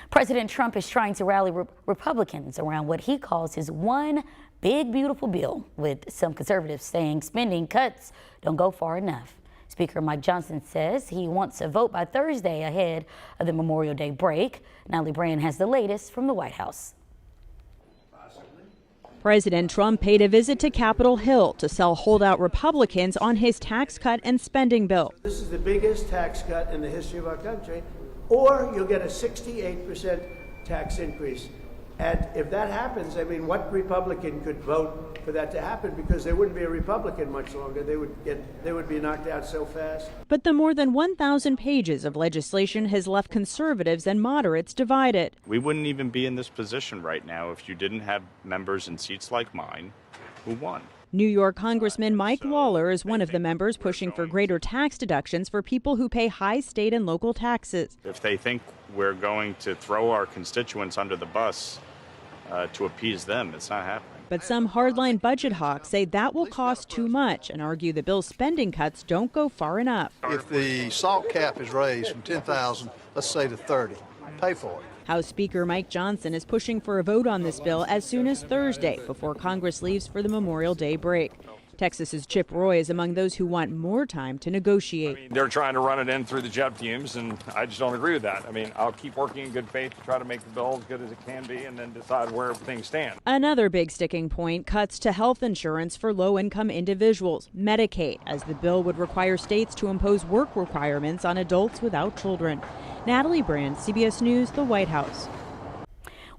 President Trump is trying to rally Republicans around what he calls his one big beautiful bill, with some conservatives saying spending cuts don't go far enough. Speaker Mike Johnson says he wants a vote by Thursday ahead of the Memorial Day break. Natalie Brand has the latest from the White House. President Trump paid a visit to Capitol Hill to sell holdout Republicans on his tax cut and spending bill. This is the biggest tax cut in the history of our country, or you'll get a 68% tax increase. And if that happens, I mean, what Republican could vote for that to happen? Because there wouldn't be a Republican much longer. They would be knocked out so fast. But the more than 1,000 pages of legislation has left conservatives and moderates divided. We wouldn't even be in this position right now if you didn't have members in seats like mine who won. New York Congressman Mike Lawler is one of the members pushing for greater tax deductions for people who pay high state and local taxes. If they think we're going to throw our constituents under the bus to appease them, it's not happening. But some hardline budget hawks say that will cost too much and argue the bill's spending cuts don't go far enough. If the SALT cap is raised from 10,000, let's say to 30, pay for it. House Speaker Mike Johnson is pushing for a vote on this bill as soon as Thursday before Congress leaves for the Memorial Day break. Texas's Chip Roy is among those who want more time to negotiate. They're trying to run it in through the jet fumes, and I just don't agree with that. I mean, I'll keep working in good faith to try to make the bill as good as it can be and then decide where things stand. Another big sticking point, cuts to health insurance for low-income individuals, Medicaid, as the bill would require states to impose work requirements on adults without children. Natalie Brand, CBS News, the White House.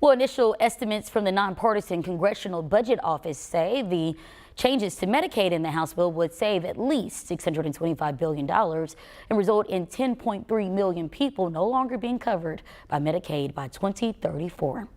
Well, initial estimates from the nonpartisan Congressional Budget Office say the changes to Medicaid in the House bill would save at least $625 billion and result in 10.3 million people no longer being covered by Medicaid by 2034.